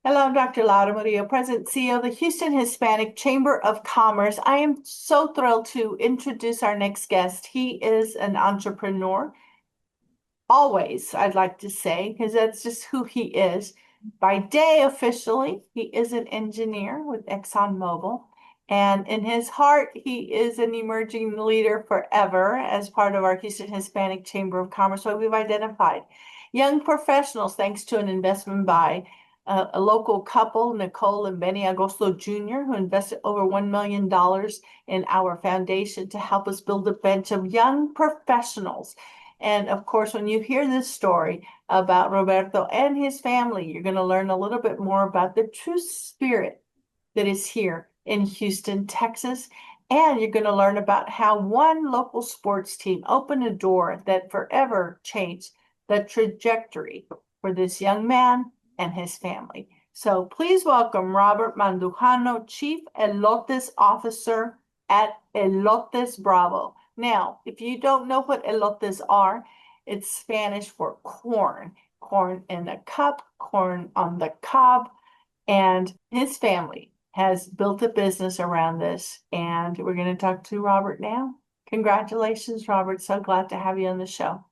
Hello, Dr. Laura Murillo, President CEO of the Houston Hispanic Chamber of Commerce. I am so thrilled to introduce our next guest. He is an entrepreneur, always, I'd like to say, because that's just who he is. By day, officially, he is an engineer with ExxonMobil. And in his heart, he is an emerging leader forever as part of our Houston Hispanic Chamber of Commerce. So we've identified young professionals, thanks to an investment by a local couple, Nicole and Benny Agosto Jr., who invested over $1 million in our foundation to help us build a bench of young professionals. And of course, when you hear this story about Roberto and his family, you're going to learn a little bit more about the true spirit that is here in Houston, Texas. And you're going to learn about how one local sports team opened a door that forever changed the trajectory for this young man and his family. So please welcome Robert Mandujano, Chief Elotes Officer at Elotes Bravo. Now, if you don't know what elotes are, it's Spanish for corn. Corn in a cup, corn on the cob. And his family has built a business around this. And we're going to talk to Robert now. Congratulations, Robert. So glad to have you on the show.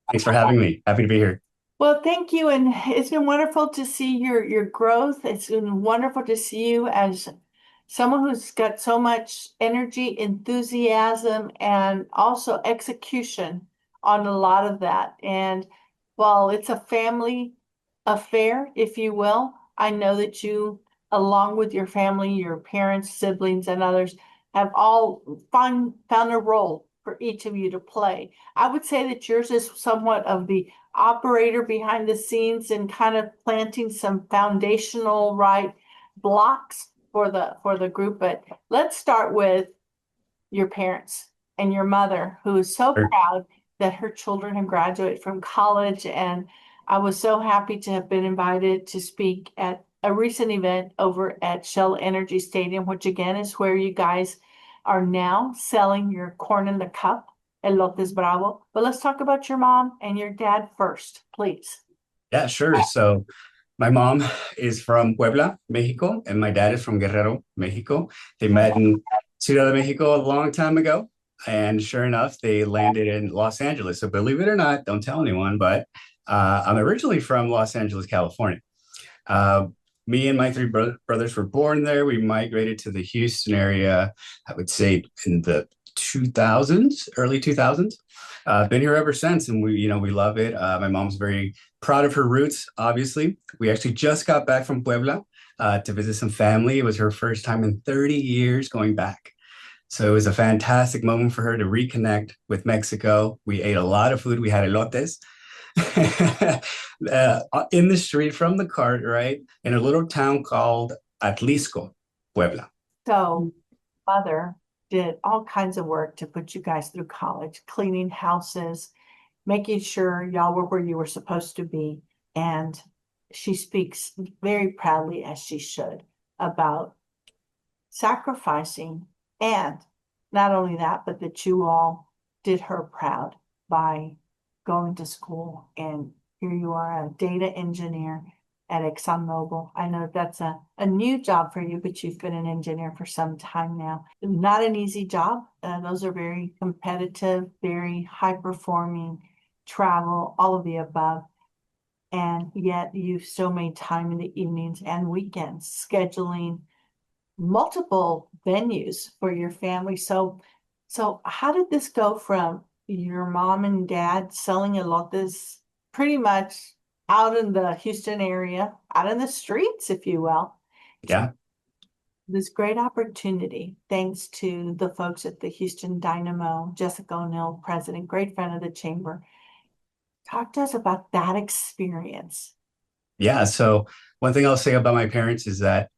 Thanks for having me. Happy to be here. Well, thank you. And it's been wonderful to see your growth. It's been wonderful to see you as someone who's got so much energy, enthusiasm, and also execution on a lot of that. And while it's a family affair, if you will, I know that you, along with your family, your parents, siblings, and others, have all found a role for each of you to play. I would say that yours is somewhat of the operator behind the scenes and kind of planting some foundational blocks for the group. But let's start with your parents and your mother, who is so Sure. proud that her children have graduated from college. And I was so happy to have been invited to speak at a recent event over at Shell Energy Stadium, which again is where you guys are now selling your corn in the cup, Elotes Bravo. But let's talk about your mom and your dad first, please. Yeah, sure. So my mom is from Puebla, Mexico, and my dad is from Guerrero, Mexico. They met in Ciudad de Mexico a long time ago. And sure enough, they landed in Los Angeles. So believe it or not, don't tell anyone, but I'm originally from Los Angeles, California. Uh, Me and my three brothers were born there. We migrated to the Houston area, I would say in the 2000s, early 2000s. Been here ever since, and we love it. My mom's very proud of her roots. Obviously, we actually just got back from Puebla to visit some family. It was her first time in 30 years going back. So it was a fantastic moment for her to reconnect with Mexico. We ate a lot of food. We had elotes in the street from the cart, right? In a little town called Atlisco, Puebla. So, mother did all kinds of work to put you guys through college, cleaning houses, making sure y'all were where you were supposed to be. And she speaks very proudly, as she should, about sacrificing, and not only that, but that you all did her proud by going to school. And here you are, a data engineer at ExxonMobil. I know that's a new job for you, but you've been an engineer for some time now. Not an easy job. Those are very competitive, very high performing, travel, all of the above. And yet you've still made time in the evenings and weekends, scheduling multiple venues for your family. So how did this go from your mom and dad selling elotes pretty much out in the Houston area, out in the streets, if you will, Yeah. this great opportunity, thanks to the folks at the Houston Dynamo, Jessica O'Neill, president, great friend of the chamber. Talk to us about that experience. Yeah. So one thing I'll say about my parents is that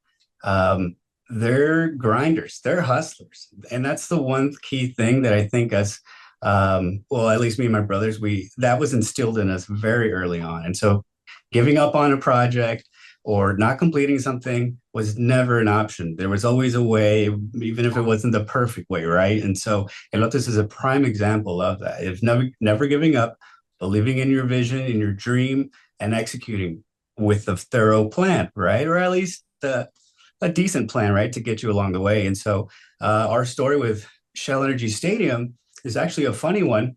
they're grinders, they're hustlers. And that's the one key thing that I think us, well, at least me and my brothers, that was instilled in us very early on. And so giving up on a project or not completing something was never an option. There was always a way, even if it wasn't the perfect way, right? And so Elotes is a prime example of that. If never giving up, believing in your vision, in your dream, and executing with a thorough plan, right? Or at least a decent plan, right, to get you along the way. And so our story with Shell Energy Stadium is actually a funny one.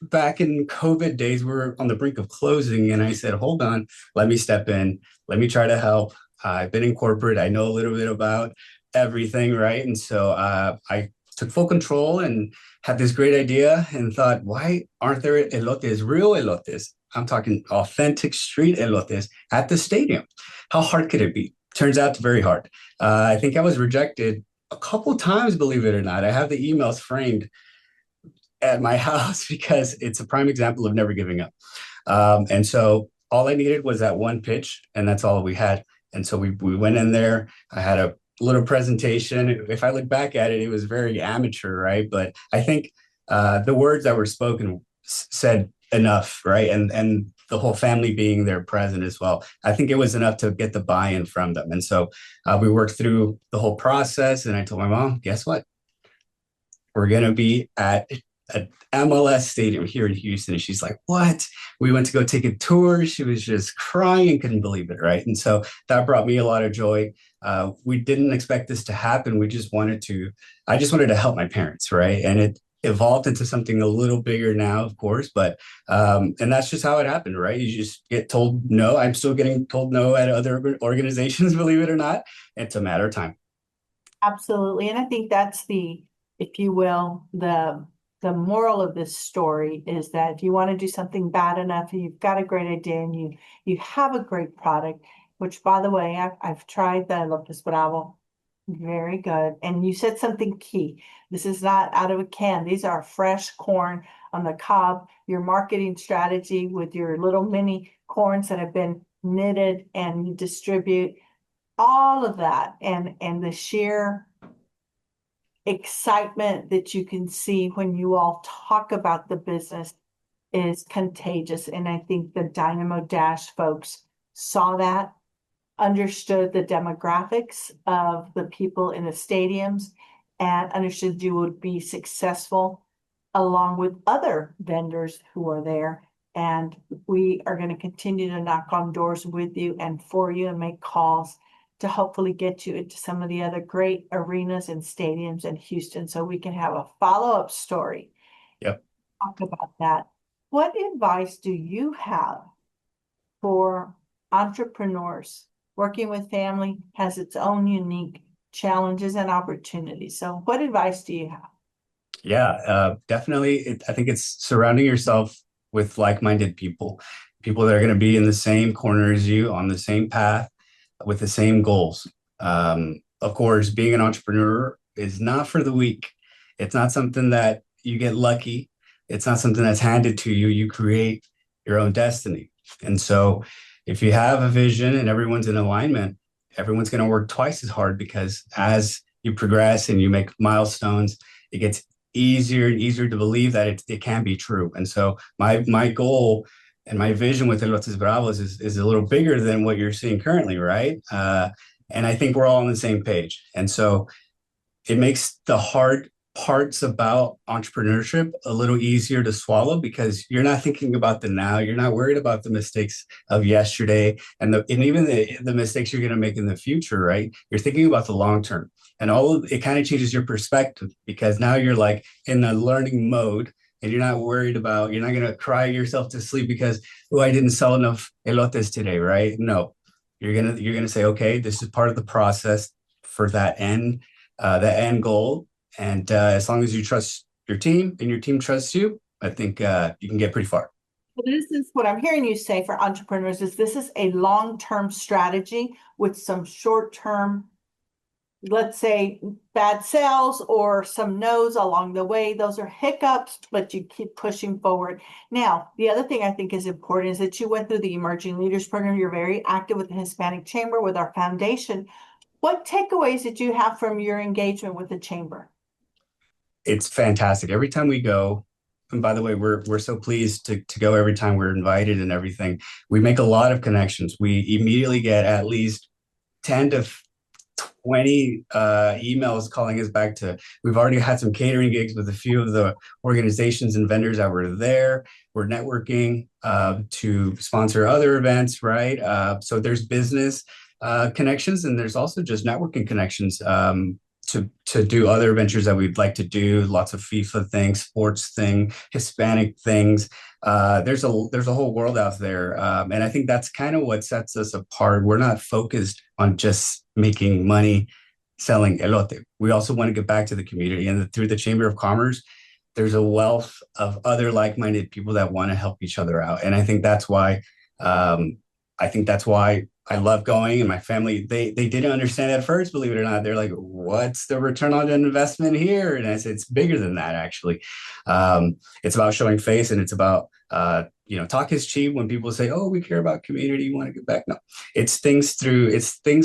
Back in COVID days, we were on the brink of closing, and I said, hold on, let me step in, let me try to help. I've been in corporate, I know a little bit about everything, right? And so I took full control and had this great idea and thought, why aren't there elotes, real elotes? I'm talking authentic street elotes at the stadium. How hard could it be? Turns out very hard. I think I was rejected a couple times, believe it or not. I have the emails framed at my house because it's a prime example of never giving up. And so all I needed was that one pitch, and that's all we had. And so we went in there. I had a little presentation. If I look back at it, it was very amateur, right? But I think the words that were spoken said enough, right? And the whole family being there present as well. I think it was enough to get the buy-in from them. And so we worked through the whole process, and I told my mom, guess what? We're going to be at an MLS stadium here in Houston. And she's like, what? We went to go take a tour. She was just crying and couldn't believe it, right? And so that brought me a lot of joy. We didn't expect this to happen. I just wanted to help my parents, right? And it evolved into something a little bigger now, of course, but and that's just how it happened, right? You just get told no. I'm still getting told no at other organizations, believe it or not. It's a matter of time. Absolutely. And I think that's if you will, the moral of this story is that if you want to do something bad enough and you've got a great idea and you have a great product, which by the way, I've tried the Elotes Bravo. Very good. And you said something key. This is not out of a can. These are fresh corn on the cob. Your marketing strategy with your little mini corns that have been knitted and you distribute all of that and the sheer excitement that you can see when you all talk about the business is contagious. And I think the Dynamo Dash folks saw that, understood the demographics of the people in the stadiums, and understood you would be successful along with other vendors who are there. And we are going to continue to knock on doors with you and for you and make calls to hopefully get you into some of the other great arenas and stadiums in Houston so we can have a follow-up story. Yep. Talk about that. What advice do you have for entrepreneurs? Working with family has its own unique challenges and opportunities. So what advice do you have? Yeah, definitely. I think it's surrounding yourself with like-minded people, people that are going to be in the same corner as you, on the same path, with the same goals. Of course, being an entrepreneur is not for the weak. It's not something that you get lucky. It's not something that's handed to you. You create your own destiny. And so if you have a vision and everyone's in alignment, everyone's going to work twice as hard because as you progress and you make milestones, it gets easier and easier to believe that it can be true. And so my goal and my vision with Elotes Bravos is a little bigger than what you're seeing currently, right? And I think we're all on the same page. And so it makes the hard parts about entrepreneurship a little easier to swallow because you're not thinking about the now. You're not worried about the mistakes of yesterday and even the mistakes you're going to make in the future, right? You're thinking about the long term, and it kind of changes your perspective because now you're like in a learning mode and you're not going to cry yourself to sleep because, oh, I didn't sell enough elotes today, right? No, you're going to say, okay, this is part of the process for that end goal. And as long as you trust your team and your team trusts you, I think you can get pretty far. Well, this is what I'm hearing you say for entrepreneurs is this is a long-term strategy with some short-term, let's say, bad sales or some no's along the way. Those are hiccups, but you keep pushing forward. Now, the other thing I think is important is that you went through the Emerging Leaders Program. You're very active with the Hispanic Chamber, with our foundation. What takeaways did you have from your engagement with the Chamber? It's fantastic. Every time we go, and by the way, we're so pleased to go every time we're invited and everything. We make a lot of connections. We immediately get at least 10 to 20 emails calling us back to, we've already had some catering gigs with a few of the organizations and vendors that were there. We're networking to sponsor other events, right? So there's business connections, and there's also just networking connections to do other ventures that we'd like to do. Lots of FIFA things, sports thing, Hispanic things. There's a whole world out there, and I think that's kind of what sets us apart. We're not focused on just making money selling elote. We also want to get back to the community, and through the Chamber of Commerce, there's a wealth of other like-minded people that want to help each other out, and um, I think that's why I love going. And my family, they didn't understand at first, believe it or not. They're like, "What's the return on investment here?" And I said, "It's bigger than that, actually. It's about showing face, and it's about talk is cheap. When people say, 'Oh, we care about community, you want to give back,' no, it's things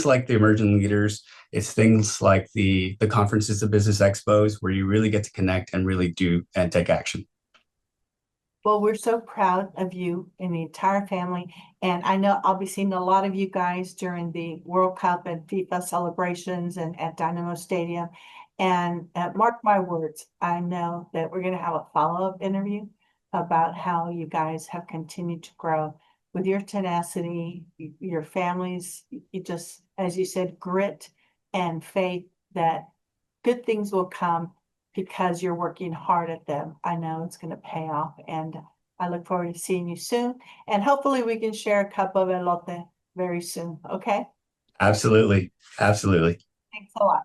like the emerging leaders. It's things like the conferences, the business expos, where you really get to connect and really do and take action." Well, we're so proud of you and the entire family. And I know I'll be seeing a lot of you guys during the World Cup and FIFA celebrations and at Dynamo Stadium. And mark my words, I know that we're going to have a follow-up interview about how you guys have continued to grow with your tenacity, your families, you just, as you said, grit and faith that good things will come because you're working hard at them. I know it's going to pay off, and I look forward to seeing you soon. And hopefully we can share a cup of elote very soon. Okay? Absolutely, absolutely. Thanks a lot.